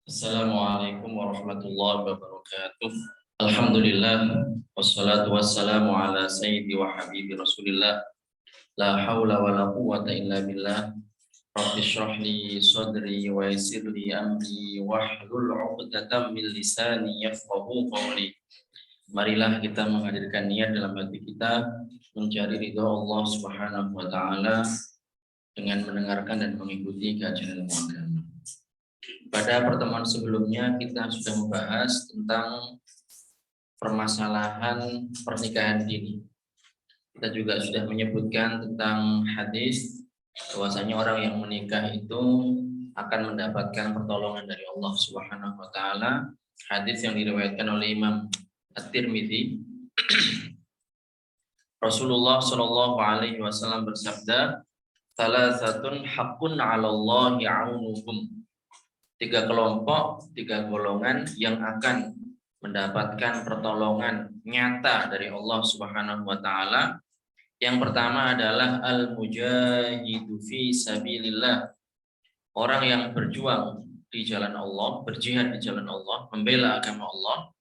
Assalamualaikum warahmatullahi wabarakatuh. Alhamdulillah wassalatu wassalamu ala sayyidi wa habibi Rasulillah. La haula wa la quwwata illa billah. Rabbi shrah li sadri wa yassir li amri wahlul 'uqdatam min lisani yafqahu qawli. Marilah kita menghadirkan niat dalam hati kita mencari ridha Allah Subhanahu wa taala dengan mendengarkan dan mengikuti kajian ilmu agama. Pada pertemuan sebelumnya kita sudah membahas tentang permasalahan pernikahan dini. Kita juga sudah menyebutkan tentang hadis bahwasanya orang yang menikah itu akan mendapatkan pertolongan dari Allah Subhanahu wa taala. Hadis yang diriwayatkan oleh Imam At-Tirmidzi. Rasulullah Shallallahu alaihi wasallam bersabda, "Thalathatun haqqun 'ala Allahi 'aunuhum." Tiga kelompok, tiga golongan yang akan mendapatkan pertolongan nyata dari Allah Subhanahu wa taala. Yang pertama adalah al-mujahidu fi sabilillah. Orang yang berjuang di jalan Allah, berjihad di jalan Allah, membela agama Allah.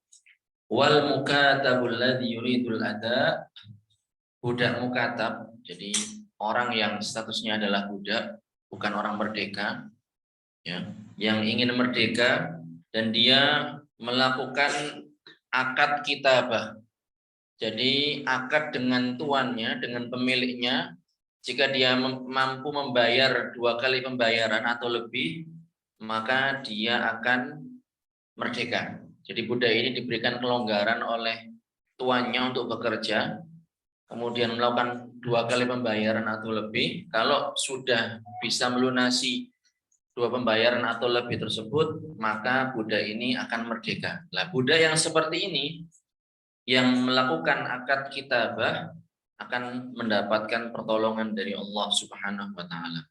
Wal mukatabul ladzi yuridul ada. Budak mukatab, jadi orang yang statusnya adalah budak, bukan orang merdeka. Ya, yang ingin merdeka dan dia melakukan akad kitabah. Jadi akad dengan tuannya, dengan pemiliknya, jika dia mampu membayar 2 kali pembayaran atau lebih, maka dia akan merdeka. Jadi budak ini diberikan kelonggaran oleh tuannya untuk bekerja, kemudian melakukan 2 kali pembayaran atau lebih. Kalau sudah bisa melunasi 2 pembayaran atau lebih tersebut, maka budak ini akan merdeka. Nah, budak yang seperti ini yang melakukan akad kitabah akan mendapatkan pertolongan dari Allah Subhanahu wa taala.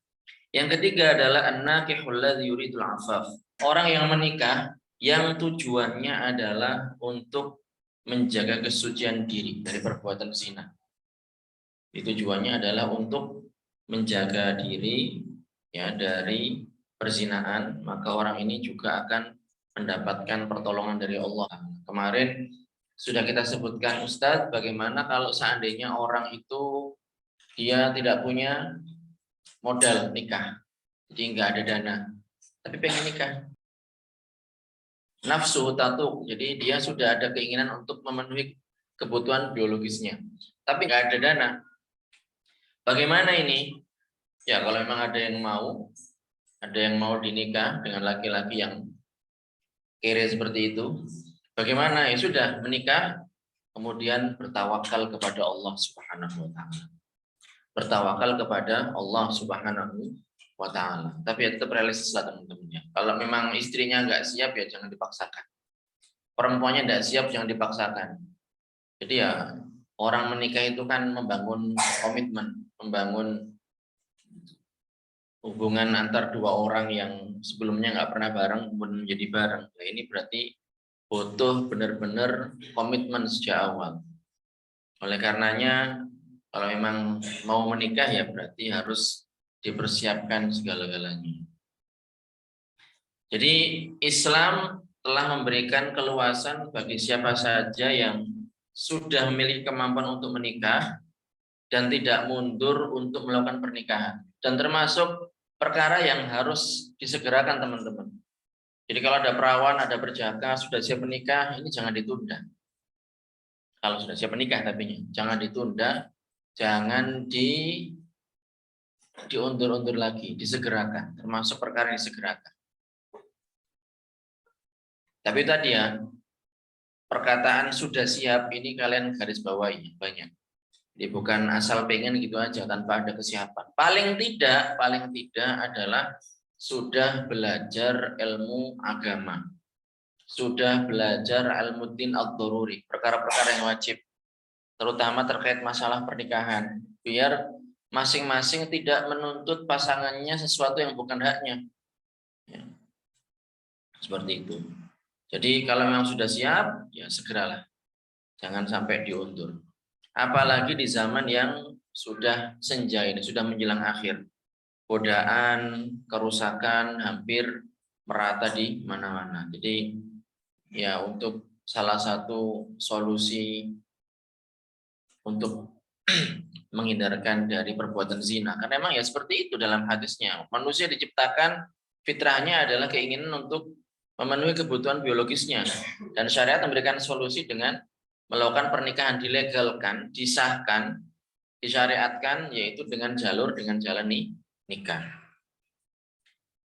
Yang ketiga adalah an-nakihul ladzi yuridul afaf. Orang yang menikah yang tujuannya adalah untuk menjaga kesucian diri dari perbuatan zina. Itu tujuannya adalah untuk menjaga diri ya dari perzinaan, maka orang ini juga akan mendapatkan pertolongan dari Allah. Kemarin sudah kita sebutkan Ustadz, bagaimana kalau seandainya orang itu dia tidak punya modal nikah, jadi nggak ada dana, tapi pengen nikah. Nafsu tatuk, jadi dia sudah ada keinginan untuk memenuhi kebutuhan biologisnya, tapi nggak ada dana. Bagaimana ini? Ya kalau memang ada yang mau dinikah dengan laki-laki yang kere seperti itu, bagaimana? Ya sudah menikah, kemudian bertawakal kepada Allah Subhanahu wa taala. Bertawakal kepada Allah Subhanahu wa taala. Tapi ya tetap realistis lah teman-teman ya. Kalau memang istrinya nggak siap ya jangan dipaksakan. Perempuannya nggak siap jangan dipaksakan. Jadi ya orang menikah itu kan membangun komitmen, membangun hubungan antar dua orang yang sebelumnya nggak pernah bareng kemudian menjadi bareng. Nah, ini berarti butuh benar-benar komitmen sejak awal. Oleh karenanya kalau memang mau menikah ya berarti harus dipersiapkan segala-galanya. Jadi Islam telah memberikan keluasan bagi siapa saja yang sudah memiliki kemampuan untuk menikah dan tidak mundur untuk melakukan pernikahan. Dan termasuk perkara yang harus disegerakan teman-teman. Jadi kalau ada perawan, ada berjaka, sudah siap menikah, ini jangan ditunda. Kalau sudah siap menikah tapi jangan ditunda, jangan diundur-undur lagi, disegerakan. Termasuk perkara yang disegerakan. Tapi tadi ya, perkataan sudah siap ini kalian garis bawahi banyak. Jadi bukan asal pengen gitu aja tanpa ada kesiapan. Paling tidak adalah sudah belajar ilmu agama. Sudah belajar ilmuddin ad-daruri, perkara-perkara yang wajib. Terutama terkait masalah pernikahan. Biar masing-masing tidak menuntut pasangannya sesuatu yang bukan haknya. Ya. Seperti itu. Jadi kalau memang sudah siap, ya segeralah. Jangan sampai diundur. Apalagi di zaman yang sudah senja ini, sudah menjelang akhir. Godaan, kerusakan hampir merata di mana-mana. Jadi ya untuk salah satu solusi untuk menghindarkan dari perbuatan zina. Karena memang ya seperti itu dalam hadisnya. Manusia diciptakan fitrahnya adalah keinginan untuk memenuhi kebutuhan biologisnya. Dan syariat memberikan solusi dengan melakukan pernikahan dilegalkan, disahkan, disyariatkan, yaitu dengan jalan nikah.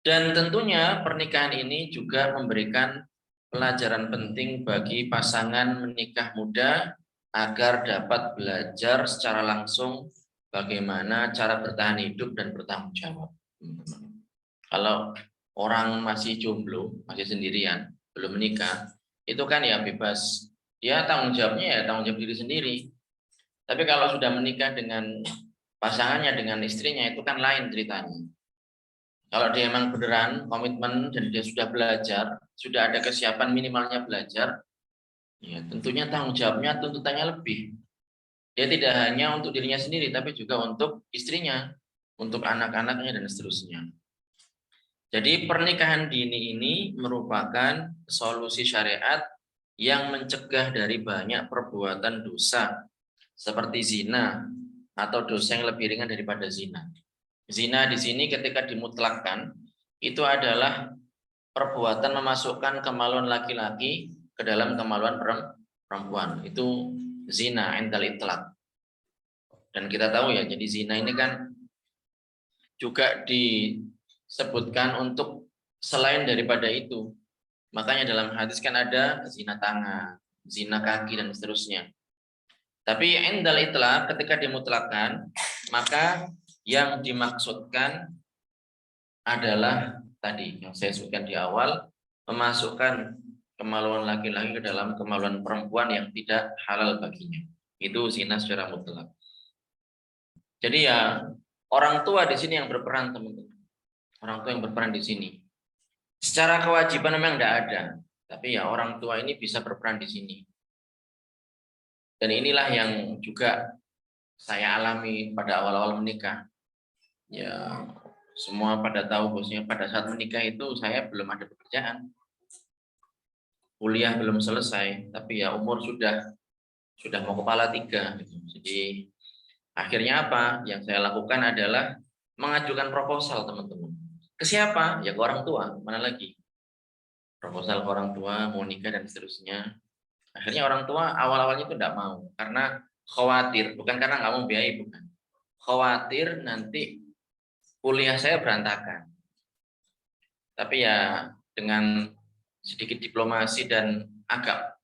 Dan tentunya pernikahan ini juga memberikan pelajaran penting bagi pasangan menikah muda agar dapat belajar secara langsung bagaimana cara bertahan hidup dan bertanggung jawab. Kalau orang masih jomblo, masih sendirian, belum menikah, itu kan ya bebas. Dia tanggung jawabnya ya tanggung jawab diri sendiri. Tapi kalau sudah menikah dengan pasangannya, dengan istrinya, itu kan lain ceritanya. Kalau dia memang beneran komitmen dan dia sudah belajar, sudah ada kesiapan minimalnya belajar, ya tentunya tanggung jawabnya, tuntutannya lebih. Dia tidak hanya untuk dirinya sendiri, tapi juga untuk istrinya, untuk anak-anaknya dan seterusnya. Jadi pernikahan dini ini merupakan solusi syariat yang mencegah dari banyak perbuatan dosa seperti zina atau dosa yang lebih ringan daripada zina. Zina di sini ketika dimutlakkan itu adalah perbuatan memasukkan kemaluan laki-laki ke dalam kemaluan perempuan. Itu zina indal itlaq. Dan kita tahu ya, jadi zina ini kan juga disebutkan untuk selain daripada itu. Makanya dalam hadis kan ada zina tangan, zina kaki dan seterusnya. Tapi indal itlaq ketika dimutlakkan, maka yang dimaksudkan adalah tadi yang saya sebutkan di awal, memasukkan kemaluan laki-laki ke dalam kemaluan perempuan yang tidak halal baginya. Itu zina secara mutlak. Jadi ya orang tua di sini yang berperan, teman-teman. Orang tua yang berperan di sini. Secara kewajiban memang tidak ada, tapi ya orang tua ini bisa berperan di sini. Dan inilah yang juga saya alami pada awal-awal menikah. Ya, semua pada tahu bosnya pada saat menikah itu saya belum ada pekerjaan. Kuliah belum selesai, tapi ya umur sudah mau kepala tiga. Gitu. Jadi akhirnya apa? Yang saya lakukan adalah mengajukan proposal, teman-teman. Ke siapa? Ya ke orang tua. Mana lagi? Proposal ke orang tua, mau nikah dan seterusnya. Akhirnya orang tua awal-awalnya itu tidak mau karena khawatir, bukan karena nggak mau biayai, bukan. Khawatir nanti kuliah saya berantakan. Tapi ya dengan sedikit diplomasi dan agak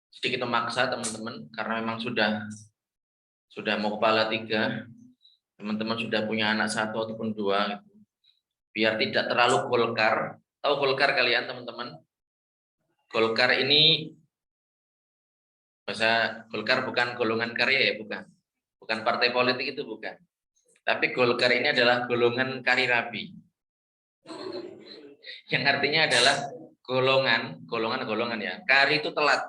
sedikit memaksa teman-teman, karena memang sudah mau kepala tiga, teman-teman sudah punya anak satu ataupun dua, gitu. Biar tidak terlalu golkar. Tahu golkar kalian teman-teman? Golkar ini bahasa Golkar bukan golongan karya ya, bukan partai politik, itu bukan. Tapi Golkar ini adalah golongan kari rabi. Yang artinya adalah golongan ya. Kari itu telat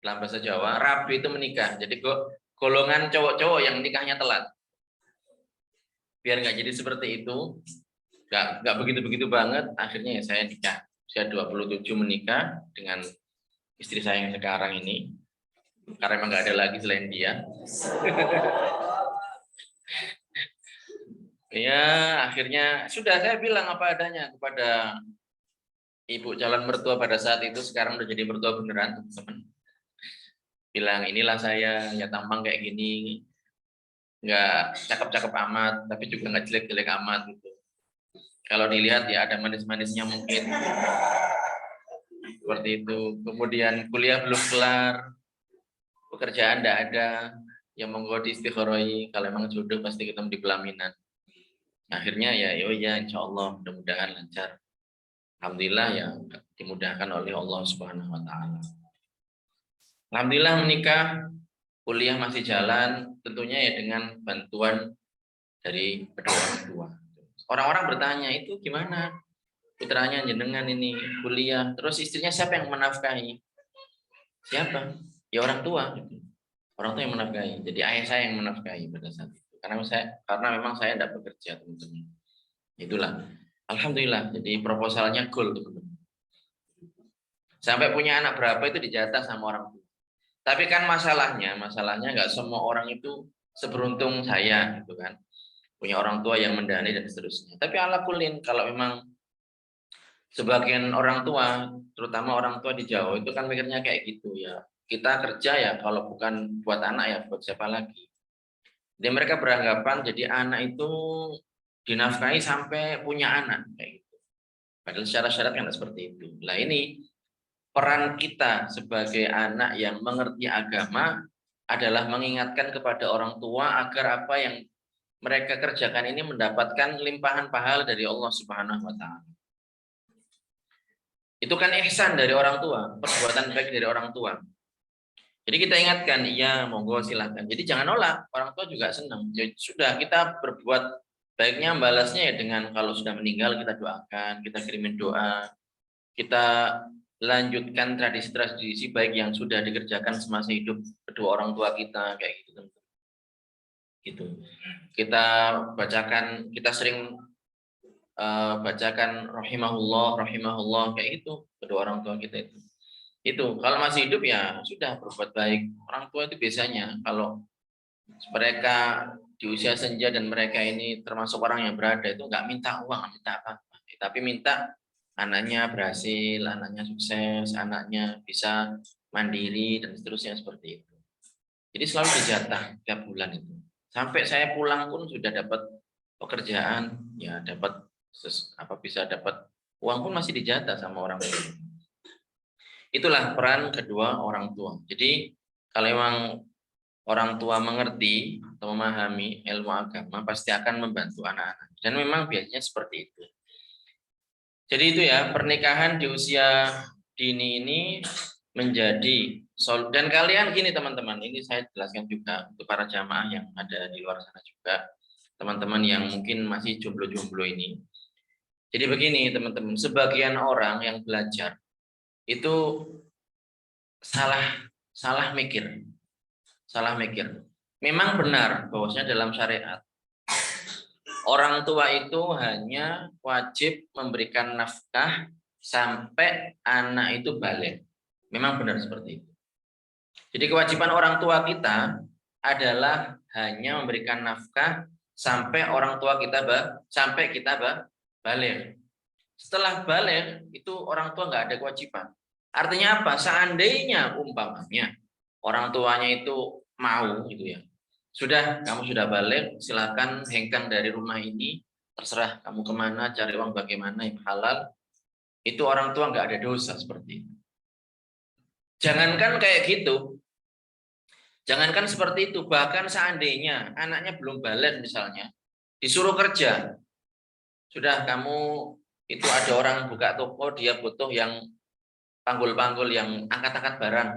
dalam bahasa Jawa, rabi itu menikah. Jadi golongan cowok-cowok yang nikahnya telat. Biar nggak jadi seperti itu, nggak begitu-begitu banget. Akhirnya ya saya nikah. Saya 27 menikah dengan istri saya yang sekarang ini. Karena emang nggak ada lagi selain dia. Ya, akhirnya sudah saya bilang apa adanya kepada ibu calon mertua pada saat itu, sekarang udah jadi mertua beneran, teman-teman. Bilang inilah saya, ya tampang kayak gini, nggak cakep-cakep amat, tapi juga nggak jelek-jelek amat gitu. Kalau dilihat ya ada manis-manisnya mungkin, seperti itu. Kemudian kuliah belum kelar, pekerjaan tidak ada, yang monggo diistikharoi, kalau emang jodoh pasti ketemu di pelaminan. Akhirnya ya insya Allah mudah-mudahan lancar. Alhamdulillah ya dimudahkan oleh Allah Subhanahu Wa Taala. Alhamdulillah menikah, kuliah masih jalan, tentunya ya dengan bantuan dari kedua orang tua. Orang-orang bertanya, itu gimana putranya jenengan ini kuliah, terus istrinya siapa yang menafkahi? Siapa? Ya orang tua. Orang tua yang menafkahi. Jadi ayah saya yang menafkahi pada saat itu. Karena memang saya tidak bekerja, teman-teman. Itulah. Alhamdulillah, jadi proposalnya goal, teman-teman. Sampai punya anak berapa itu dijatah sama orang tua. Tapi kan masalahnya nggak semua orang itu seberuntung saya, gitu kan. Punya orang tua yang mendanai dan seterusnya. Tapi ala kulin, kalau memang sebagian orang tua, terutama orang tua di Jawa itu kan mikirnya kayak gitu ya. Kita kerja ya kalau bukan buat anak ya buat siapa lagi. Jadi mereka beranggapan jadi anak itu dinafkahi sampai punya anak kayak gitu. Padahal secara syarat kan seperti itu. Nah ini peran kita sebagai anak yang mengerti agama adalah mengingatkan kepada orang tua agar apa yang mereka kerjakan ini mendapatkan limpahan pahala dari Allah Subhanahu wa taala. Itu kan ihsan dari orang tua, perbuatan baik dari orang tua. Jadi kita ingatkan, iya monggo silahkan. Jadi jangan nolak, orang tua juga senang. Jadi sudah kita berbuat baiknya balasnya ya dengan kalau sudah meninggal kita doakan, kita kirimin doa, kita lanjutkan tradisi-tradisi baik yang sudah dikerjakan semasa hidup kedua orang tua kita kayak gitu. Gitu. Kita bacakan, kita sering bacakan rahimahullah kayak itu kedua orang tua kita itu. Itu kalau masih hidup ya sudah berbuat baik. Orang tua itu biasanya kalau mereka di usia senja dan mereka ini termasuk orang yang berada itu nggak minta uang, nggak minta apa-apa, tapi minta anaknya berhasil, anaknya sukses, anaknya bisa mandiri dan seterusnya seperti itu. Jadi selalu dijatah tiap bulan itu. Sampai saya pulang pun sudah dapat pekerjaan, ya dapat apa bisa dapat uang pun masih dijatah sama orang tua. Itulah peran kedua orang tua. Jadi kalau memang orang tua mengerti atau memahami ilmu agama pasti akan membantu anak-anak. Dan memang biasanya seperti itu. Jadi itu ya, pernikahan di usia dini ini menjadi dan kalian gini teman-teman, ini saya jelaskan juga untuk para jamaah yang ada di luar sana juga, teman-teman yang mungkin masih jomblo-jomblo ini. Jadi begini teman-teman, sebagian orang yang belajar itu salah mikir. Memang benar bahwasanya dalam syariat orang tua itu hanya wajib memberikan nafkah sampai anak itu balik. Memang benar seperti itu. Jadi kewajiban orang tua kita adalah hanya memberikan nafkah sampai orang tua kita balik. Setelah balik itu orang tua nggak ada kewajiban. Artinya apa? Seandainya umpamanya orang tuanya itu mau gitu ya. Sudah, kamu sudah balik, silakan hengkang dari rumah ini, terserah kamu kemana, cari uang bagaimana yang halal. Itu orang tua nggak ada dosa seperti itu. Jangankan kayak gitu, jangankan seperti itu, bahkan seandainya anaknya belum balik misalnya, disuruh kerja, sudah kamu itu ada orang buka toko, dia butuh yang panggul-panggul, yang angkat-angkat barang,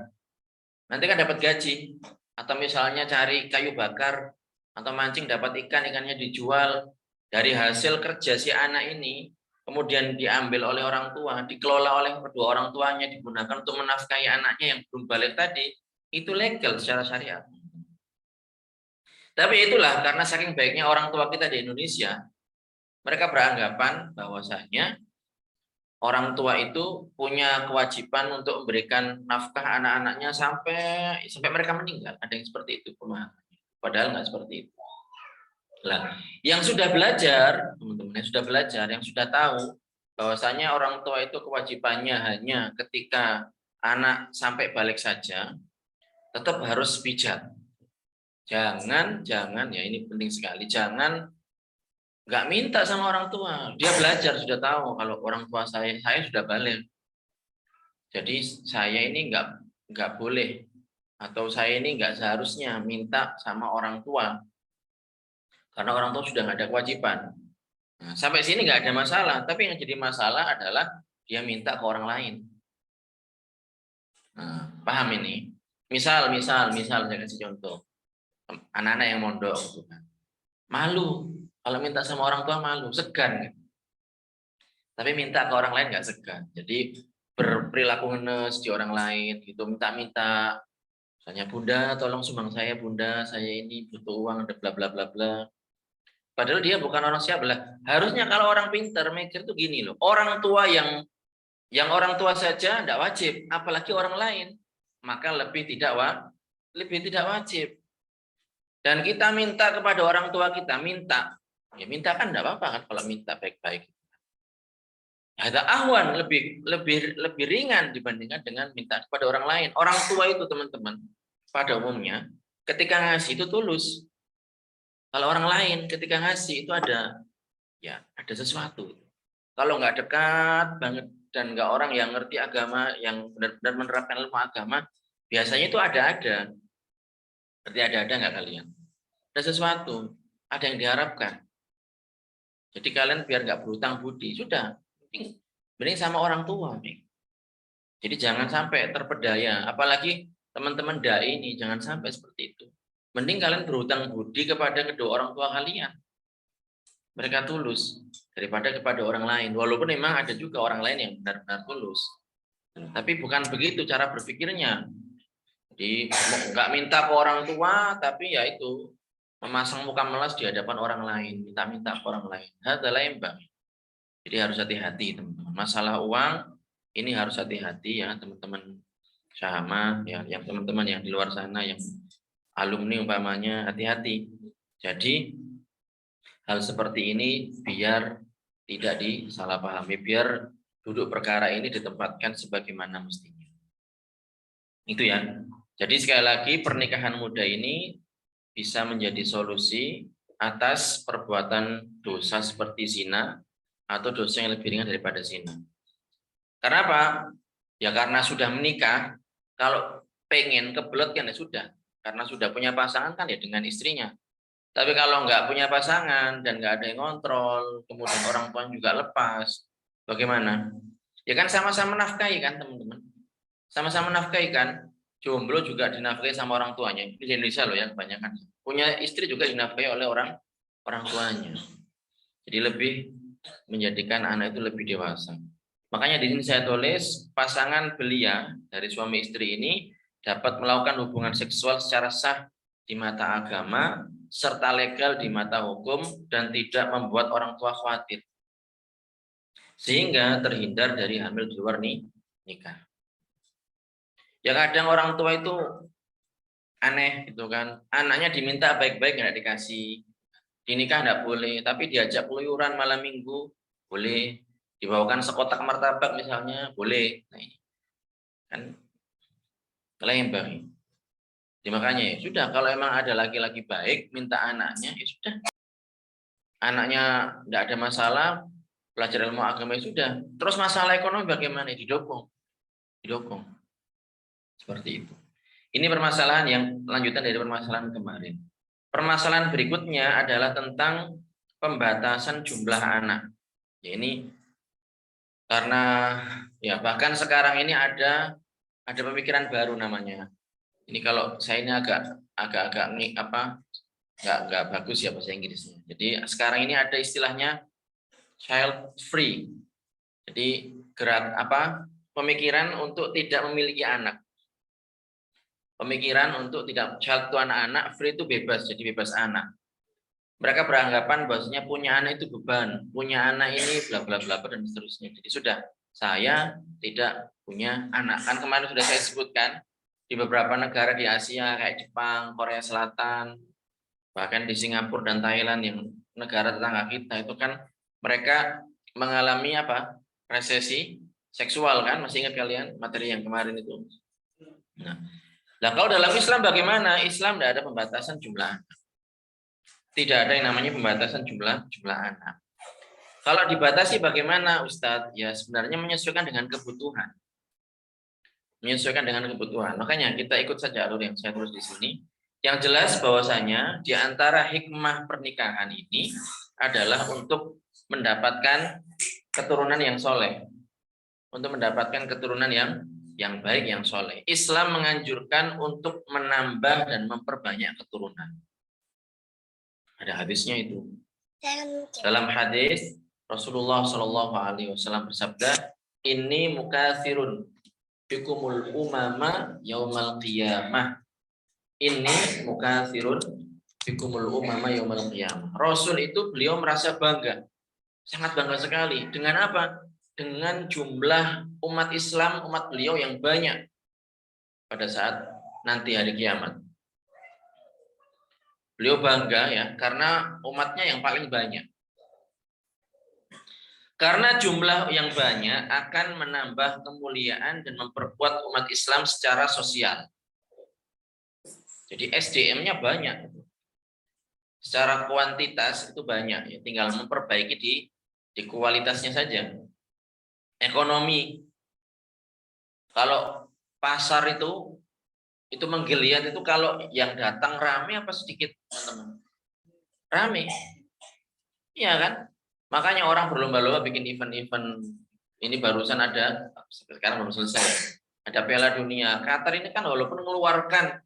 nanti kan dapat gaji. Atau misalnya cari kayu bakar atau mancing dapat ikan, ikannya dijual, dari hasil kerja si anak ini kemudian diambil oleh orang tua, dikelola oleh kedua orang tuanya, digunakan untuk menafkahi anaknya yang belum balik tadi, itu legal secara syariat. Tapi itulah karena saking baiknya orang tua kita di Indonesia, mereka beranggapan bahwasanya orang tua itu punya kewajiban untuk memberikan nafkah anak-anaknya sampai mereka meninggal. Ada yang seperti itu pemahamannya. Padahal nggak seperti itu. Nah, yang sudah belajar, teman-teman yang sudah belajar, yang sudah tahu bahwasanya orang tua itu kewajibannya hanya ketika anak sampai balik saja, tetap harus bijak. Jangan ya ini penting sekali, jangan nggak minta sama orang tua. Dia belajar sudah tahu kalau orang tua saya sudah balik. Jadi saya ini nggak boleh atau saya ini nggak seharusnya minta sama orang tua karena orang tua sudah nggak ada kewajiban. Nah, sampai sini nggak ada masalah. Tapi yang jadi masalah adalah dia minta ke orang lain. Nah, paham ini? Misal saya kasih contoh anak-anak yang mondok, gitu kan. Malu kalau minta sama orang tua, malu, segan. Gitu. Tapi minta ke orang lain nggak segan. Jadi berperilaku ngenes di orang lain gitu, minta-minta. Misalnya, Bunda tolong sumbang saya, Bunda saya ini butuh uang, bla bla bla bla. Padahal dia bukan orang siapa lah. Harusnya kalau orang pintar mikir tuh gini loh. Orang tua yang orang tua saja tidak wajib, apalagi orang lain, maka lebih tidak wajib. Dan kita minta kepada orang tua kita, minta kan tidak apa-apa kan kalau minta baik-baik. Ada ahwan lebih ringan dibandingkan dengan minta kepada orang lain. Orang tua itu teman-teman pada umumnya ketika ngasih itu tulus. Kalau orang lain ketika ngasih itu ada sesuatu. Kalau nggak dekat banget dan nggak orang yang ngerti agama, yang benar-benar menerapkan ilmu agama, biasanya itu ada. Berarti ada nggak kalian? Ada sesuatu, ada yang diharapkan. Jadi kalian biar nggak berhutang budi, sudah. Mending sama orang tua. Jadi jangan sampai terpedaya. Apalagi teman-teman dai ini, jangan sampai seperti itu. Mending kalian berhutang budi kepada kedua orang tua kalian. Mereka tulus daripada kepada orang lain. Walaupun memang ada juga orang lain yang benar-benar tulus. Tapi bukan begitu cara berpikirnya. Jadi nggak minta ke orang tua, tapi ya itu memasang muka melas di hadapan orang lain, minta-minta ke orang lain. Hal lain, Bang. Jadi harus hati-hati, teman-teman. Masalah uang ini harus hati-hati ya, teman-teman syahama, ya, yang teman-teman yang di luar sana, yang alumni umpamanya, hati-hati. Jadi hal seperti ini biar tidak disalahpahami, biar duduk perkara ini ditempatkan sebagaimana mestinya. Itu ya. Jadi sekali lagi pernikahan muda ini bisa menjadi solusi atas perbuatan dosa seperti zina atau dosa yang lebih ringan daripada zina. Karena apa? Ya karena sudah menikah, kalau pengen kebelet kan ya sudah. Karena sudah punya pasangan kan ya dengan istrinya. Tapi kalau nggak punya pasangan dan nggak ada yang ngontrol, kemudian orang tua juga lepas, bagaimana? Ya kan sama-sama nafkahi kan teman-teman? Sama-sama nafkahi kan? Jomblo juga dinafkahi sama orang tuanya. Di Indonesia loh ya kebanyakan. Punya istri juga dinafkahi oleh orang tuanya. Jadi lebih menjadikan anak itu lebih dewasa. Makanya di sini saya tulis pasangan belia dari suami istri ini dapat melakukan hubungan seksual secara sah di mata agama serta legal di mata hukum dan tidak membuat orang tua khawatir. Sehingga terhindar dari hamil di luar nikah. Ya kadang orang tua itu aneh gitu kan. Anaknya diminta baik-baik nggak dikasih. Dinikah nggak boleh, tapi diajak keluyuran malam minggu boleh. Dibawakan sekotak martabak misalnya boleh. Nah ini kan kelempang. Jadi makanya ya sudah, kalau emang ada laki-laki baik minta anaknya ya sudah. Anaknya nggak ada masalah, belajar ilmu agama ya sudah. Terus masalah ekonomi bagaimana? Didukung. Seperti itu. Ini permasalahan yang lanjutan dari permasalahan kemarin. Permasalahan berikutnya adalah tentang pembatasan jumlah anak. Ya, ini karena ya bahkan sekarang ini ada pemikiran baru namanya. Ini kalau saya ini agak nggak bagus ya bahasa Inggrisnya. Jadi sekarang ini ada istilahnya child free. Jadi pemikiran untuk tidak memiliki anak. Pemikiran untuk tidak child itu anak-anak, free itu bebas, jadi bebas anak. Mereka beranggapan bahwasanya punya anak itu beban, punya anak ini bla bla bla dan seterusnya. Jadi sudah, saya tidak punya anak. Kan kemarin sudah saya sebutkan di beberapa negara di Asia kayak Jepang, Korea Selatan, bahkan di Singapura dan Thailand yang negara tetangga kita itu kan mereka mengalami resesi seksual kan, masih ingat kalian materi yang kemarin itu. Nah, kalau dalam Islam bagaimana? Islam tidak ada pembatasan jumlah anak. Tidak ada yang namanya pembatasan jumlah anak. Kalau dibatasi bagaimana, Ustadz? Ya sebenarnya menyesuaikan dengan kebutuhan. Makanya kita ikut saja alur yang saya tulis di sini. Yang jelas bahwasanya di antara hikmah pernikahan ini adalah untuk mendapatkan keturunan yang soleh. Untuk mendapatkan keturunan yang baik, yang soleh. Islam menganjurkan untuk menambah dan memperbanyak keturunan. Ada hadisnya itu. Dalam hadis Rasulullah Shallallahu Alaihi Wasallam bersabda, "Ini mukatsirun bikumul umama yaumal qiyamah." Ini mukatsirun bikumul umama yaumil qiyamah. Rasul itu beliau merasa bangga, sangat bangga sekali. Dengan apa? Dengan jumlah umat Islam, umat beliau yang banyak pada saat nanti hari kiamat. Beliau bangga ya, karena umatnya yang paling banyak. Karena jumlah yang banyak akan menambah kemuliaan dan memperkuat umat Islam secara sosial. Jadi SDM-nya banyak. Secara kuantitas itu banyak, ya tinggal memperbaiki di kualitasnya saja. Ekonomi, kalau pasar itu menggeliat itu kalau yang datang rame apa sedikit, teman-teman? Rame. Iya kan? Makanya orang berlomba-lomba bikin event-event. Ini barusan ada, sekarang baru selesai. Ada Piala Dunia. Qatar ini kan walaupun mengeluarkan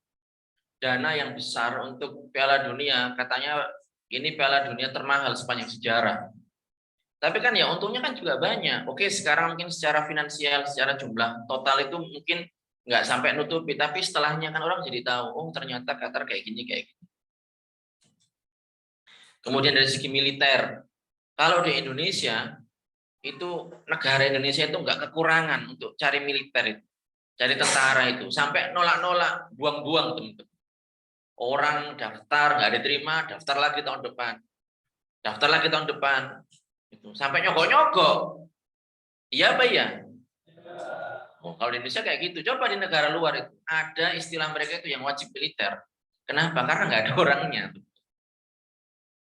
dana yang besar untuk Piala Dunia, katanya ini Piala Dunia termahal sepanjang sejarah. Tapi kan ya untungnya kan juga banyak. Oke, sekarang mungkin secara finansial, secara jumlah total itu mungkin nggak sampai nutupi, tapi setelahnya kan orang jadi tahu, oh ternyata Qatar kayak gini, kayak gini. Kemudian dari segi militer, kalau di Indonesia, itu negara Indonesia itu nggak kekurangan untuk cari militer itu, cari tentara itu, sampai nolak-nolak, buang-buang teman-teman. Orang daftar nggak diterima, daftar lagi tahun depan, daftar lagi tahun depan, itu sampai nyogok-nyogok. Iya apa ya? Oh, kalau di Indonesia kayak gitu. Coba di negara luar itu ada istilah mereka itu yang wajib militer. Kenapa? Karena nggak ada orangnya.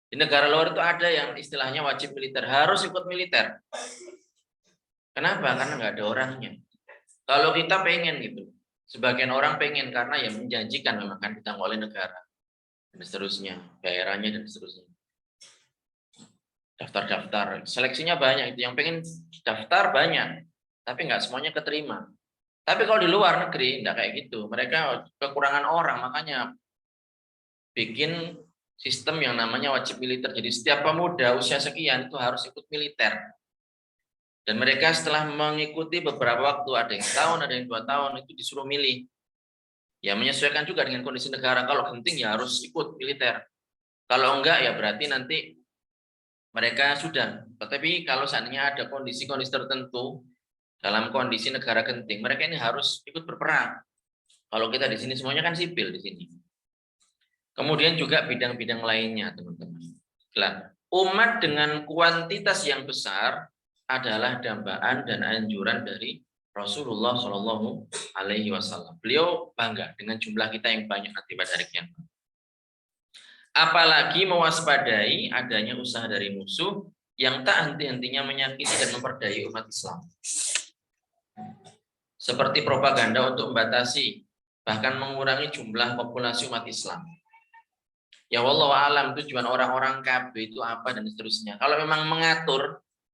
Di negara luar itu ada yang istilahnya wajib militer, harus ikut militer. Kenapa? Karena nggak ada orangnya. Kalau kita pengen gitu, sebagian orang pengen karena ya menjanjikan memang kan ditanggung oleh negara dan seterusnya, daerahnya dan seterusnya. Daftar-daftar, seleksinya banyak itu. Yang pengen daftar banyak, tapi nggak semuanya keterima. Tapi kalau di luar negeri nggak kayak gitu. Mereka kekurangan orang, makanya bikin sistem yang namanya wajib militer. Jadi setiap pemuda usia sekian itu harus ikut militer. Dan mereka setelah mengikuti beberapa waktu, ada yang setahun, ada yang 2 tahun, itu disuruh milih. Ya menyesuaikan juga dengan kondisi negara. Kalau genting ya harus ikut militer. Kalau enggak ya berarti nanti mereka sudah. Tetapi kalau seandainya ada kondisi-kondisi tertentu dalam kondisi negara genting, mereka ini harus ikut berperang. Kalau kita di sini semuanya kan sipil di sini. Kemudian juga bidang-bidang lainnya, teman-teman. Umat dengan kuantitas yang besar adalah dambaan dan anjuran dari Rasulullah Shallallahu Alaihi Wasallam. Beliau bangga dengan jumlah kita yang banyak nanti pada hari kiamat. Apalagi mewaspadai adanya usaha dari musuh yang tak henti-hentinya menyakiti dan memperdaya umat Islam. Seperti propaganda untuk membatasi, bahkan mengurangi jumlah populasi umat Islam. Ya wallahu alam tujuan orang-orang KB itu apa dan seterusnya. Kalau memang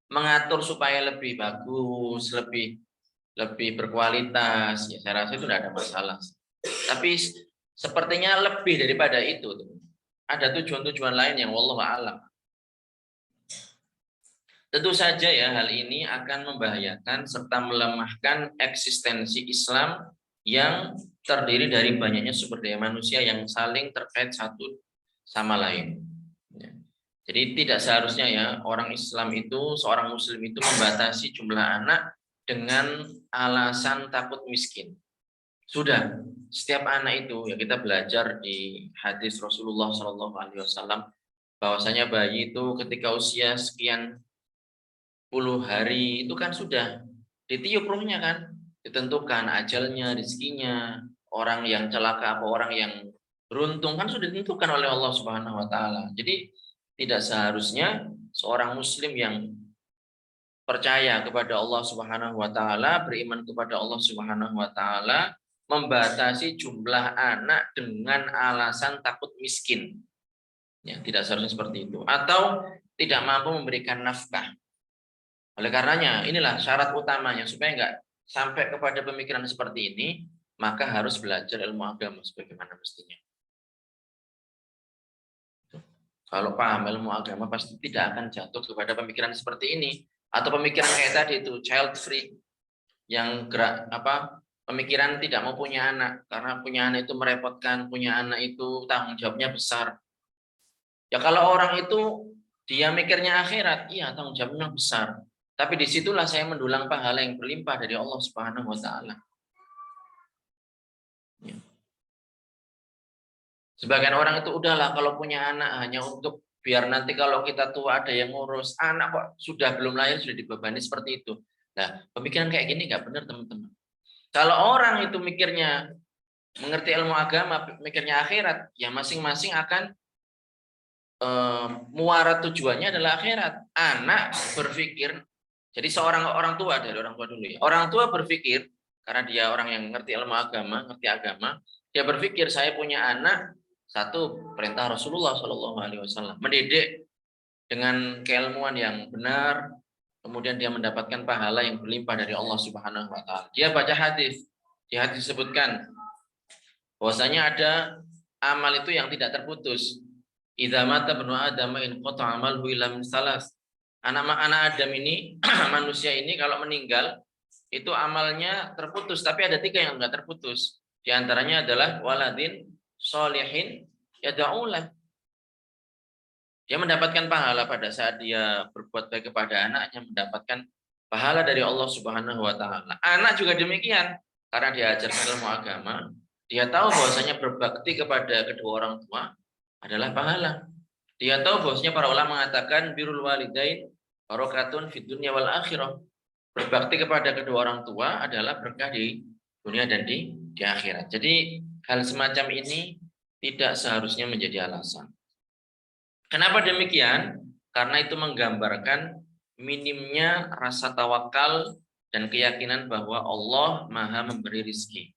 mengatur supaya lebih bagus, lebih berkualitas, ya saya rasa itu tidak ada masalah. Tapi sepertinya lebih daripada itu. Ada tujuan-tujuan lain yang wallahu alam. Tentu saja ya hal ini akan membahayakan serta melemahkan eksistensi Islam yang terdiri dari banyaknya sumber daya manusia yang saling terkait satu sama lain. Jadi tidak seharusnya ya orang Islam itu, seorang Muslim itu membatasi jumlah anak dengan alasan takut miskin. Sudah, setiap anak itu ya kita belajar di hadis Rasulullah SAW bahwasanya bayi itu ketika usia sekian puluh hari itu kan sudah ditiup ruhnya kan, ditentukan ajalnya, rezekinya, orang yang celaka apa orang yang beruntung kan sudah ditentukan oleh Allah Subhanahu wa taala. Jadi tidak seharusnya seorang muslim yang percaya kepada Allah Subhanahu wa taala, beriman kepada Allah Subhanahu wa taala membatasi jumlah anak dengan alasan takut miskin. Ya, tidak seharusnya seperti itu atau tidak mampu memberikan nafkah. Oleh karenanya, inilah syarat utamanya supaya enggak sampai kepada pemikiran seperti ini, maka harus belajar ilmu agama sebagaimana mestinya. Kalau paham ilmu agama pasti tidak akan jatuh kepada pemikiran seperti ini atau pemikiran kayak tadi itu child free yang gerak pemikiran tidak mau punya anak karena punya anak itu merepotkan, punya anak itu tanggung jawabnya besar. Ya kalau orang itu dia mikirnya akhirat, iya tanggung jawabnya besar. Tapi disitulah saya mendulang pahala yang berlimpah dari Allah Subhanahu wa taala. Ya. Sebagian orang itu udahlah kalau punya anak hanya untuk biar nanti kalau kita tua ada yang ngurus. Anak kok sudah belum lahir sudah dibebani seperti itu. Nah, pemikiran kayak gini nggak benar teman-teman. Kalau orang itu mikirnya mengerti ilmu agama, mikirnya akhirat, ya masing-masing akan muara tujuannya adalah akhirat. Anak berpikir, jadi seorang orang tua dari orang tua dulu ya. Orang tua berpikir karena dia orang yang ngerti ilmu agama, ngerti agama, dia berpikir saya punya anak satu perintah Rasulullah Shallallahu Alaihi Wasallam mendidik dengan keilmuan yang benar, kemudian dia mendapatkan pahala yang berlimpah dari Allah Subhanahu Wa Taala. Dia baca hadis, di hadis disebutkan bahwasanya ada amal itu yang tidak terputus. Idza mata ibnu Adam in qata amaluhu illa min salas. Anak-anak Adam ini, manusia ini kalau meninggal itu amalnya terputus, tapi ada 3 yang enggak terputus. Di antaranya adalah waladin sholihin yad'ulah. Dia mendapatkan pahala pada saat dia berbuat baik kepada anaknya, mendapatkan pahala dari Allah Subhanahu wa taala. Anak juga demikian, karena diajarkan ilmu agama, dia tahu bahwasanya berbakti kepada kedua orang tua adalah pahala. Dia tahu bahwasanya para ulama mengatakan birrul walidain barokatun fid dunya wal akhirah. Berbakti kepada kedua orang tua adalah berkah di dunia dan di akhirat. Jadi hal semacam ini tidak seharusnya menjadi alasan. Kenapa demikian? Karena itu menggambarkan minimnya rasa tawakal dan keyakinan bahwa Allah Maha memberi rizki.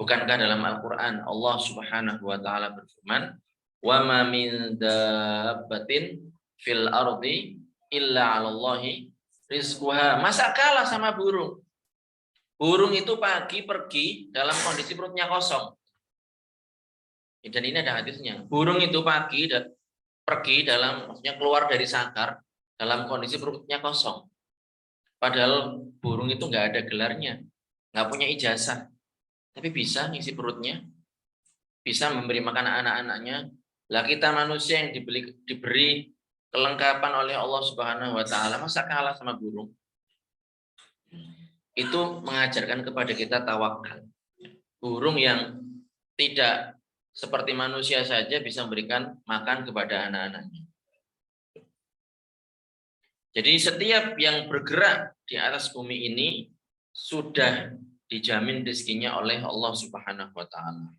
Bukankah dalam Al-Quran Allah Subhanahu wa taala berfirman, "Wa ma min dabbatin fil ardi illa 'alallahi rizquha." Masa kalah sama burung? Burung itu pagi pergi dalam kondisi perutnya kosong. Dan ini ada hadisnya. Burung itu pagi pergi dalam, maksudnya keluar dari sangkar dalam kondisi perutnya kosong. Padahal burung itu nggak ada gelarnya, nggak punya ijazah, tapi bisa ngisi perutnya, bisa memberi makan anak-anaknya. Lah kita manusia yang diberi kelengkapan oleh Allah Subhanahu wa taala, masa kalah sama burung? Itu mengajarkan kepada kita tawakal. Burung yang tidak seperti manusia saja bisa memberikan makan kepada anak-anaknya. Jadi setiap yang bergerak di atas bumi ini sudah dijamin rezekinya oleh Allah Subhanahu wa taala.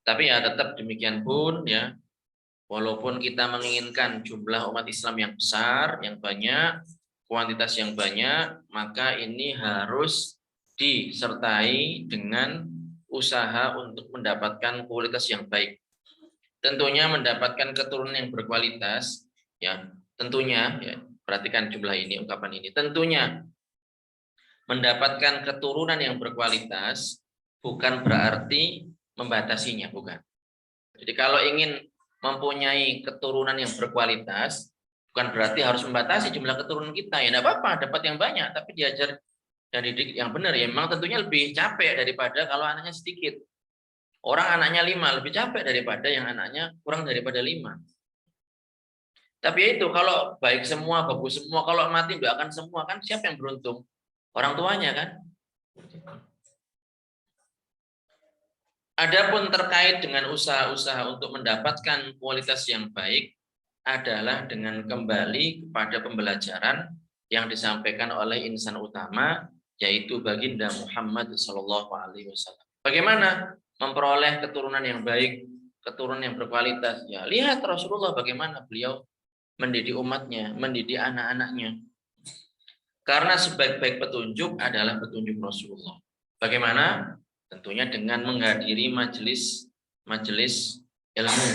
Tapi ya tetap demikian pun ya, walaupun kita menginginkan jumlah umat Islam yang besar, yang banyak, kuantitas yang banyak, maka ini harus disertai dengan usaha untuk mendapatkan kualitas yang baik. Tentunya mendapatkan keturunan yang berkualitas, ya tentunya, ya, perhatikan jumlah ini, ungkapan ini. Tentunya mendapatkan keturunan yang berkualitas bukan berarti membatasinya, bukan. Jadi kalau ingin mempunyai keturunan yang berkualitas, bukan berarti harus membatasi jumlah keturunan kita. Ya tidak apa-apa, dapat yang banyak, tapi diajar dan didik yang benar. Ya memang tentunya lebih capek daripada kalau anaknya sedikit. Orang anaknya 5 lebih capek daripada yang anaknya kurang daripada 5. Tapi itu kalau baik semua, bagus semua, kalau mati doakan semua, kan siapa yang beruntung? Orang tuanya kan. Adapun terkait dengan usaha-usaha untuk mendapatkan kualitas yang baik adalah dengan kembali kepada pembelajaran yang disampaikan oleh insan utama, yaitu baginda Muhammad SAW. Bagaimana memperoleh keturunan yang baik, keturunan yang berkualitas? Ya, lihat Rasulullah bagaimana beliau mendidik umatnya, mendidik anak-anaknya. Karena sebaik-baik petunjuk adalah petunjuk Rasulullah. Bagaimana? Tentunya dengan menghadiri majelis ilmu,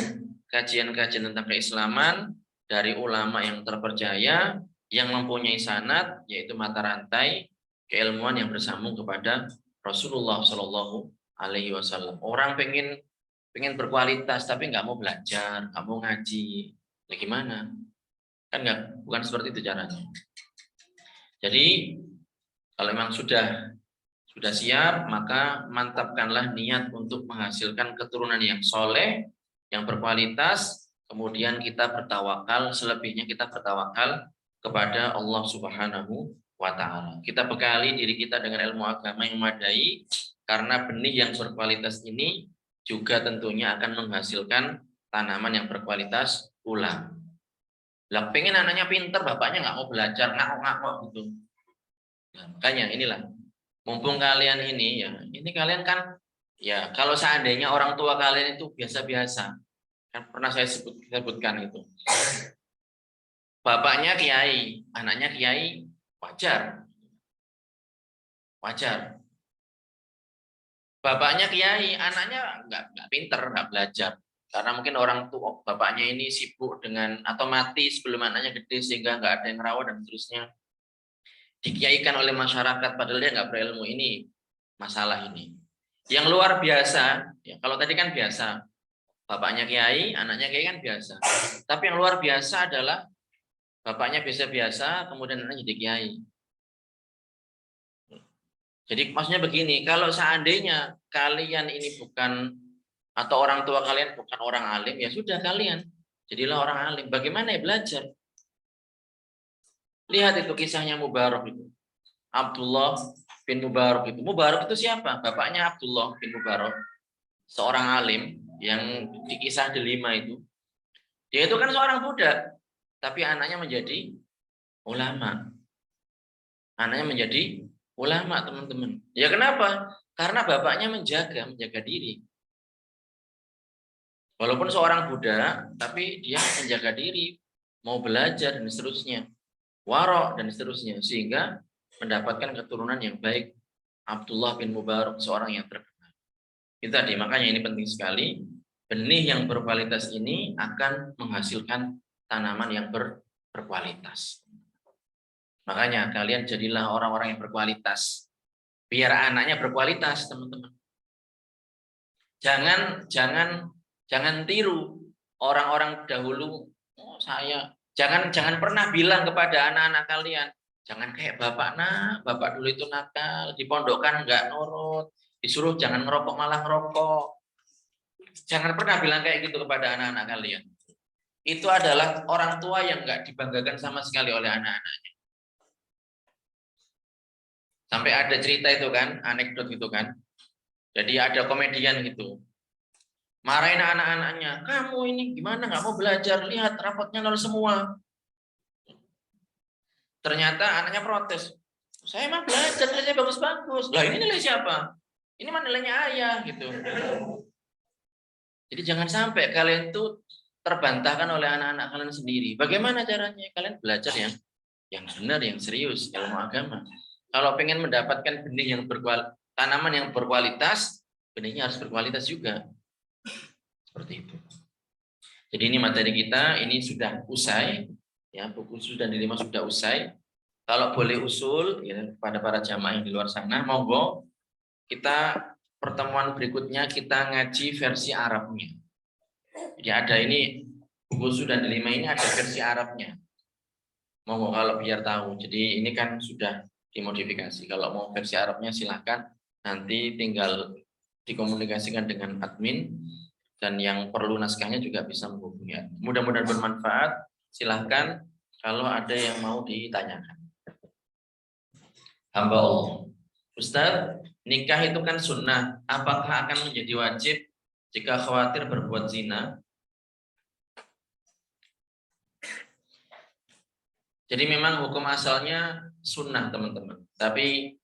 kajian-kajian tentang keislaman dari ulama yang terpercaya, yang mempunyai sanad, yaitu mata rantai keilmuan yang bersambung kepada Rasulullah Shallallahu Alaihi Wasallam. Orang pengen berkualitas tapi nggak mau belajar, nggak mau ngaji, bagaimana? Kan bukan seperti itu caranya. Jadi kalau memang sudah siap, maka mantapkanlah niat untuk menghasilkan keturunan yang soleh, yang berkualitas, kemudian kita bertawakal, selebihnya kita bertawakal kepada Allah Subhanahu wa taala. Kita bekali diri kita dengan ilmu agama yang memadai, karena benih yang berkualitas ini juga tentunya akan menghasilkan tanaman yang berkualitas pula. Lah pengen anaknya pinter, bapaknya nggak mau belajar, ngakok-ngakok gitu. Nah, makanya inilah, mumpung kalian ini ya, ini kalian kan ya, kalau seandainya orang tua kalian itu biasa-biasa, kan pernah saya sebutkan itu. Bapaknya kiai, anaknya kiai, wajar. Wajar. Bapaknya kiai, anaknya nggak pinter, nggak belajar. Karena mungkin orang tua bapaknya ini sibuk dengan atau mati sebelum anaknya gede sehingga nggak ada yang rawat dan seterusnya. Dikiaikan oleh masyarakat padahal dia nggak berilmu, ini masalah ini. Yang luar biasa, ya kalau tadi kan biasa, bapaknya kiai, anaknya kiai kan biasa. Tapi yang luar biasa adalah bapaknya biasa-biasa, kemudian anaknya jadi kiai. Jadi maksudnya begini, kalau seandainya kalian ini bukan, atau orang tua kalian bukan orang alim, ya sudah kalian jadilah orang alim. Bagaimana ya belajar? Lihat itu kisahnya Mubarak itu. Abdullah bin Mubarak itu. Mubarak itu siapa? Bapaknya Abdullah bin Mubarak, seorang alim yang di kisah delima itu. Dia itu kan seorang budak, tapi anaknya menjadi ulama. Anaknya menjadi ulama, teman-teman. Ya kenapa? Karena bapaknya menjaga diri. Walaupun seorang budak, tapi dia menjaga diri, mau belajar dan seterusnya, warok dan seterusnya, sehingga mendapatkan keturunan yang baik. Abdullah bin Mubarak, seorang yang terkenal. Itu tadi, makanya ini penting sekali. Benih yang berkualitas ini akan menghasilkan tanaman yang berkualitas. Makanya kalian jadilah orang-orang yang berkualitas. Biar anaknya berkualitas, teman-teman. Jangan tiru orang-orang dahulu. Oh, jangan pernah bilang kepada anak-anak kalian, jangan kayak bapak, bapak dulu itu nakal, di pondokan nggak nurut, disuruh jangan ngerokok malah ngerokok. Jangan pernah bilang kayak gitu kepada anak-anak kalian. Itu adalah orang tua yang nggak dibanggakan sama sekali oleh anak-anaknya. Sampai ada cerita itu kan, anekdot gitu kan. Jadi ada komedian gitu, marahin anak-anaknya, kamu ini gimana nggak mau belajar, lihat rapotnya nol semua. Ternyata anaknya protes, saya mah belajar, nilainya bagus-bagus. Lah ini nilai siapa? Ini mah nilainya ayah gitu. Jadi jangan sampai kalian tuh terbantahkan oleh anak-anak kalian sendiri. Bagaimana caranya? Kalian belajar yang benar, yang serius, ilmu agama. Kalau pengen mendapatkan benih yang tanaman yang berkualitas, benihnya harus berkualitas juga. Seperti itu. Jadi ini materi kita, ini sudah usai, ya, buku sudah dilima sudah usai. Kalau boleh usul ya, kepada para jamaah yang di luar sana, monggo kita pertemuan berikutnya kita ngaji versi Arabnya. Jadi ada ini buku sudah dilima ini ada versi Arabnya. Monggo kalau biar tahu. Jadi ini kan sudah dimodifikasi. Kalau mau versi Arabnya silahkan, nanti tinggal dikomunikasikan dengan admin. Dan yang perlu naskahnya juga bisa menghubungi. Mudah-mudahan bermanfaat. Silahkan kalau ada yang mau ditanyakan. Hamba Allah. Ustaz, nikah itu kan sunnah. Apakah akan menjadi wajib jika khawatir berbuat zina? Jadi memang hukum asalnya sunnah, teman-teman. Tapi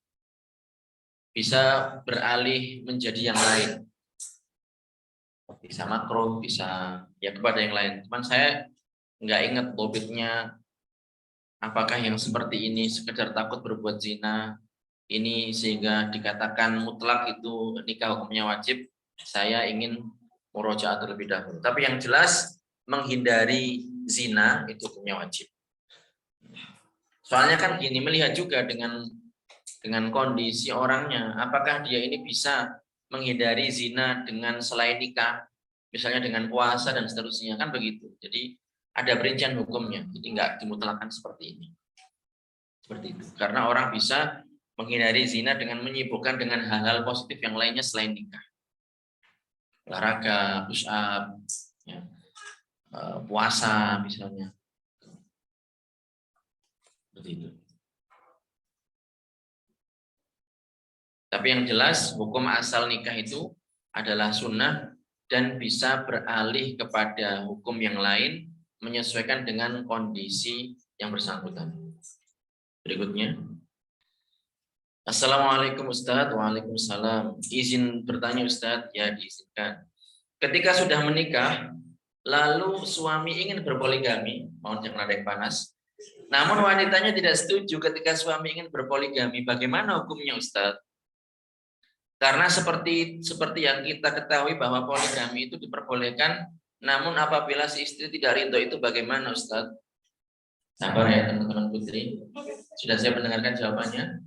bisa beralih menjadi yang lain. Bisa makruh, bisa ya kepada yang lain. Cuman saya nggak ingat bobitnya, apakah yang seperti ini sekedar takut berbuat zina ini sehingga dikatakan mutlak itu nikah hukumnya wajib. Saya ingin murojaah terlebih dahulu. Tapi yang jelas menghindari zina itu hukumnya wajib. Soalnya kan gini, melihat juga dengan kondisi orangnya, apakah dia ini bisa menghindari zina dengan selain nikah, misalnya dengan puasa dan seterusnya, kan begitu. Jadi ada perincian hukumnya, jadi nggak dimutlakan seperti ini. Seperti itu. Karena orang bisa menghindari zina dengan menyibukkan dengan hal-hal positif yang lainnya selain nikah. Olahraga, push up, ya. puasa misalnya. Seperti itu. Tapi yang jelas hukum asal nikah itu adalah sunnah dan bisa beralih kepada hukum yang lain menyesuaikan dengan kondisi yang bersangkutan. Berikutnya. Assalamualaikum Ustadz. Waalaikumsalam. Izin bertanya Ustadz? Ya, diizinkan. Ketika sudah menikah, lalu suami ingin berpoligami, mohon jangan ada yang panas. Namun wanitanya tidak setuju ketika suami ingin berpoligami. Bagaimana hukumnya Ustadz? Karena seperti yang kita ketahui bahwa poligami itu diperbolehkan, namun apabila si istri tidak ridho itu bagaimana Ustadz? Sabar ya teman-teman putri. Sudah saya mendengarkan jawabannya.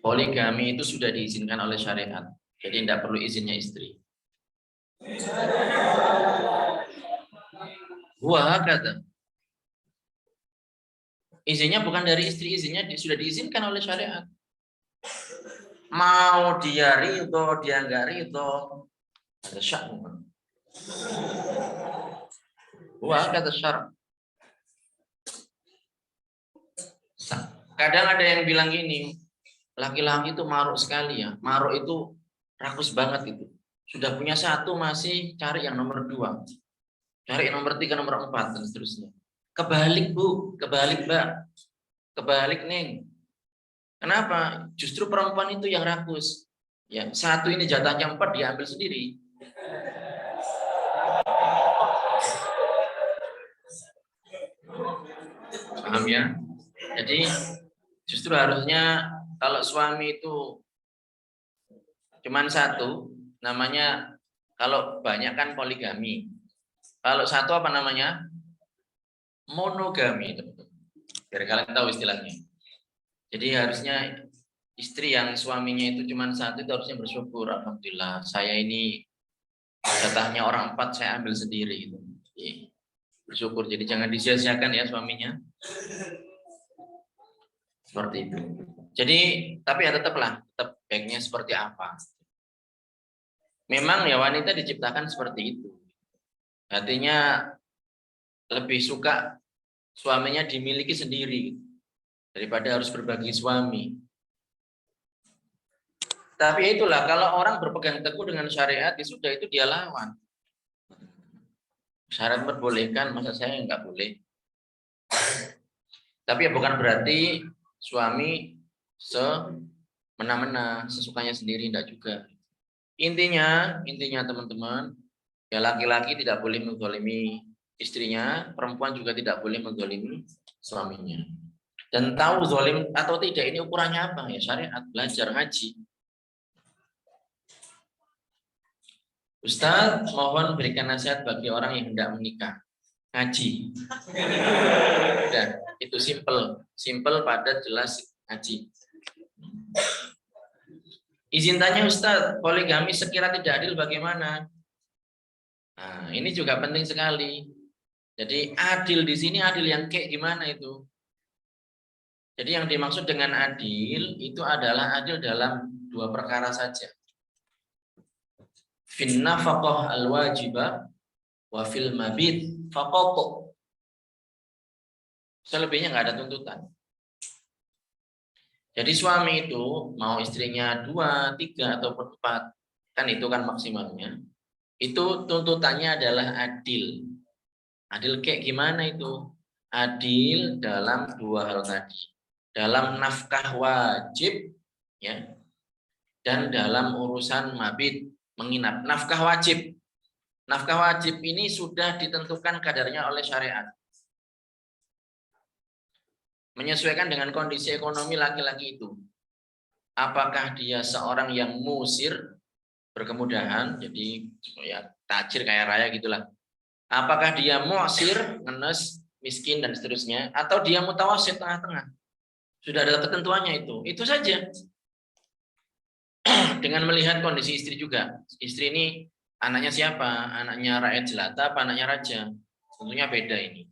Poligami itu sudah diizinkan oleh syariat. Jadi tidak perlu izinnya istri. Wah, kata. Izinnya bukan dari istri, izinnya sudah diizinkan oleh syariat. Mau dia ridho, dia enggak ridho, ada syak. Wah, kata syarat. Kadang ada yang bilang gini, laki-laki itu maruk sekali ya. Maruk itu rakus banget itu. Sudah punya satu masih cari yang nomor 2. Cari yang nomor 3, nomor 4 dan seterusnya. Kebalik Bu, kebalik Mbak. Kebalik Neng. Kenapa? Justru perempuan itu yang rakus. Ya, satu ini jatahnya 4 dia ambil sendiri. Paham ya? Jadi justru harusnya kalau suami itu cuman satu, namanya kalau banyak kan poligami. Kalau satu apa namanya? Monogami. Biar kalian tahu istilahnya. Jadi harusnya istri yang suaminya itu cuma satu itu harusnya bersyukur. Alhamdulillah, saya ini jatahnya orang 4 saya ambil sendiri gitu. Jadi, bersyukur. Jadi jangan disia-siakan ya suaminya. Seperti itu. Jadi tapi ya tetap baiknya seperti apa. Memang ya wanita diciptakan seperti itu. Artinya lebih suka suaminya dimiliki sendiri daripada harus berbagi suami. Tapi itulah kalau orang berpegang teguh dengan syariat, ya sudah itu dia lawan. Syariat membolehkan, masa saya nggak boleh. Tapi ya bukan berarti suami semena-mena, sesukanya sendiri, enggak juga. Intinya teman-teman, ya laki-laki tidak boleh menzalimi istrinya, perempuan juga tidak boleh menzalimi suaminya. Dan tahu zalim atau tidak ini ukurannya apa? Ya syariat, belajar ngaji. Ustaz, mohon berikan nasihat bagi orang yang hendak menikah. Ngaji. Udah, itu simple, padat, jelas, ngaji. Izin tanya Ustaz, poligami sekira tidak adil bagaimana? Nah, ini juga penting sekali. Jadi adil di sini adil yang kayak gimana itu? Jadi yang dimaksud dengan adil itu adalah adil dalam 2 perkara saja. Fin nafaqah al-wajibah wa fil mabit faqatu. Selebihnya nggak ada tuntutan. Jadi suami itu mau istrinya 2, 3 ataupun 4, kan itu kan maksimalnya. Itu tuntutannya adalah adil. Adil kayak gimana itu? Adil dalam 2 hal tadi. Dalam nafkah wajib ya. Dan dalam urusan mabit, menginap. Nafkah wajib. Nafkah wajib ini sudah ditentukan kadarnya oleh syariat. Menyesuaikan dengan kondisi ekonomi laki-laki itu. Apakah dia seorang yang musir, berkemudahan, jadi ya tajir kaya raya gitulah. Apakah dia mu'sir, ngenes, miskin dan seterusnya, atau dia mutawasit tengah-tengah. Sudah ada ketentuannya itu. Itu saja. Dengan melihat kondisi istri juga. Istri ini anaknya siapa? Anaknya rakyat jelata apa anaknya raja? Tentunya beda ini.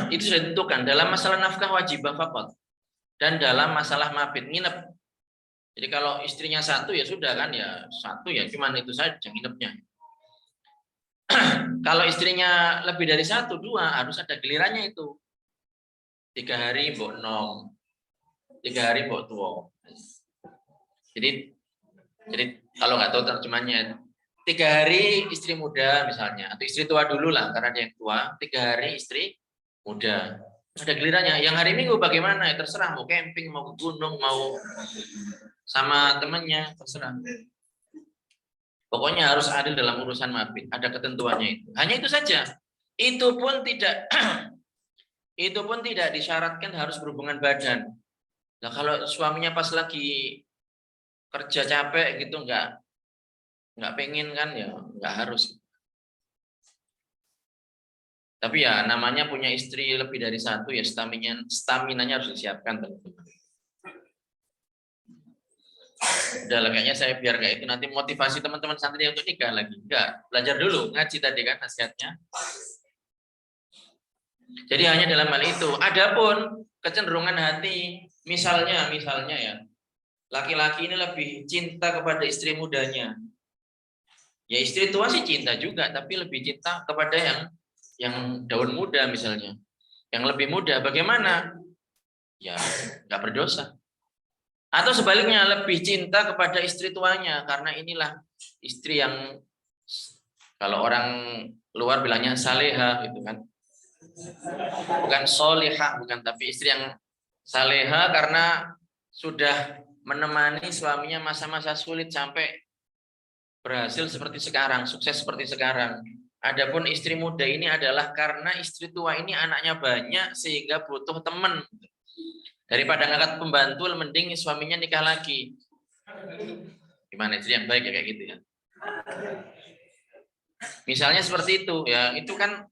Itu sudah ditentukan dalam masalah nafkah wajibah faqat dan dalam masalah mabit nginep. Jadi kalau istrinya satu ya sudah kan, ya satu ya cuman itu saja nginepnya. Kalau istrinya lebih dari satu, dua, harus ada gilirannya itu. 3 hari mbok nom, 3 hari mbok tuo. Jadi kalau nggak tahu terjemahnya, 3 hari istri muda misalnya, atau istri tua dulu lah karena dia yang tua, 3 hari istri muda. Ada gilirannya. Yang hari Minggu bagaimana? Ya terserah, mau camping, mau ke gunung, mau sama temannya, terserah. Pokoknya harus adil dalam urusan mabit. Ada ketentuannya itu. Hanya itu saja. Itu pun tidak itu pun tidak disyaratkan harus berhubungan badan. Nah, kalau suaminya pas lagi kerja capek gitu nggak pengen kan ya nggak harus. Tapi ya namanya punya istri lebih dari satu ya staminanya harus disiapkan teman-teman. Udah lah, kayaknya saya biar kayak itu nanti motivasi teman-teman santri untuk nikah lagi. Enggak, belajar dulu ngaji tadi kan nasihatnya. Jadi hanya dalam hal itu. Adapun kecenderungan hati, misalnya ya, laki-laki ini lebih cinta kepada istri mudanya. Ya istri tua sih cinta juga, tapi lebih cinta kepada yang daun muda misalnya. Yang lebih muda bagaimana? Ya nggak berdosa. Atau sebaliknya lebih cinta kepada istri tuanya karena inilah istri yang kalau orang luar bilangnya saleha gitu kan. Bukan solihah, bukan, tapi istri yang saleha karena sudah menemani suaminya masa-masa sulit sampai berhasil seperti sekarang, sukses seperti sekarang. Adapun istri muda ini adalah karena istri tua ini anaknya banyak sehingga butuh teman. Daripada ngangkat pembantu, mending suaminya nikah lagi. Gimana istri yang baik ya kayak gitu ya. Misalnya seperti itu ya, itu kan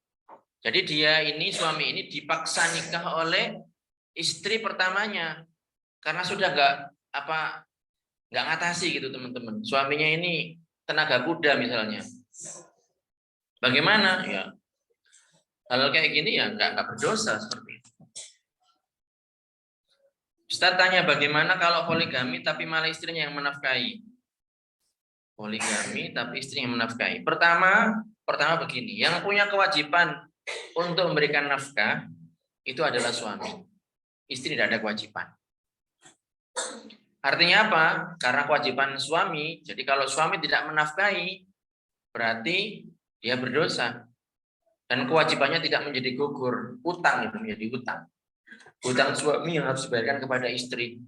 jadi dia ini suami ini dipaksa nikah oleh istri pertamanya karena sudah nggak ngatasi gitu teman-teman. Suaminya ini tenaga kuda misalnya. Bagaimana ya? Hal kayak gini ya nggak berdosa seperti itu. Ustaz tanya bagaimana kalau poligami tapi malah istrinya yang menafkahi? Poligami tapi istrinya yang menafkahi. Pertama begini, yang punya kewajiban untuk memberikan nafkah itu adalah suami. Istri tidak ada kewajiban. Artinya apa? Karena kewajiban suami, jadi kalau suami tidak menafkahi, berarti dia berdosa. Dan kewajibannya tidak menjadi gugur. Utang itu menjadi utang. Utang suami yang harus dibayarkan kepada istri.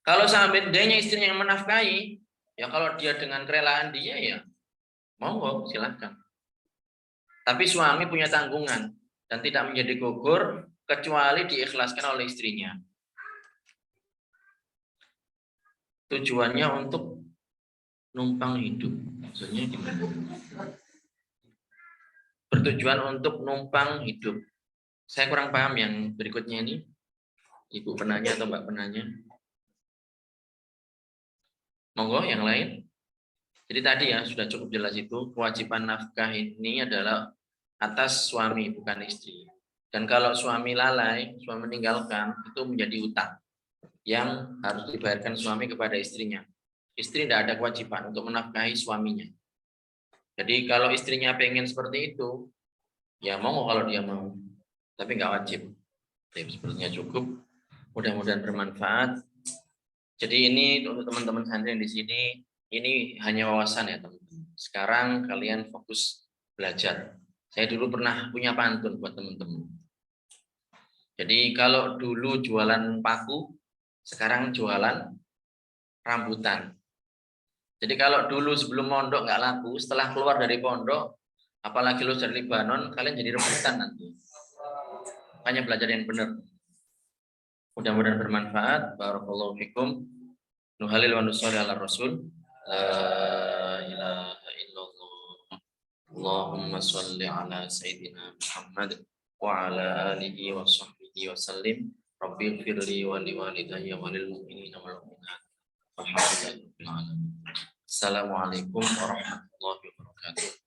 Kalau seandainya istrinya yang menafkahi, ya kalau dia dengan kerelaan dia ya, monggo silahkan. Tapi suami punya tanggungan dan tidak menjadi gugur kecuali diikhlaskan oleh istrinya. Tujuannya untuk numpang hidup. Maksudnya gimana? Bertujuan untuk numpang hidup. Saya kurang paham yang berikutnya ini. Ibu penanya atau Mbak penanya? Monggo yang lain. Jadi tadi ya sudah cukup jelas itu. Kewajiban nafkah ini adalah atas suami bukan istri. Dan kalau suami lalai, suami meninggalkan, itu menjadi utang yang harus dibayarkan suami kepada istrinya. Istri tidak ada kewajiban untuk menafkahi suaminya. Jadi kalau istrinya pengen seperti itu, ya mau kalau dia mau, tapi nggak wajib. Jadi sepertinya cukup. Mudah-mudahan bermanfaat. Jadi ini untuk teman-teman santri yang di sini, ini hanya wawasan ya teman-teman. Sekarang kalian fokus belajar. Saya dulu pernah punya pantun buat teman-teman. Jadi kalau dulu jualan paku, sekarang jualan rambutan. Jadi kalau dulu sebelum mondok nggak laku, setelah keluar dari pondok, apalagi lulus dari Libanon, kalian jadi rebutan nanti. Makanya belajar yang benar. Mudah-mudahan bermanfaat. Barakallahu fikum. Nuhalil wa nusalli ala rasul. La ilaha illallah. Allahumma salli ala sayyidina Muhammad wa ala alihi wa sahbihi wa sallim. Rabbi firli wa liwalidayya wa lil mu'minina wal mu'minat. Alhamdulillah. Assalamualaikum warahmatullahi wabarakatuh.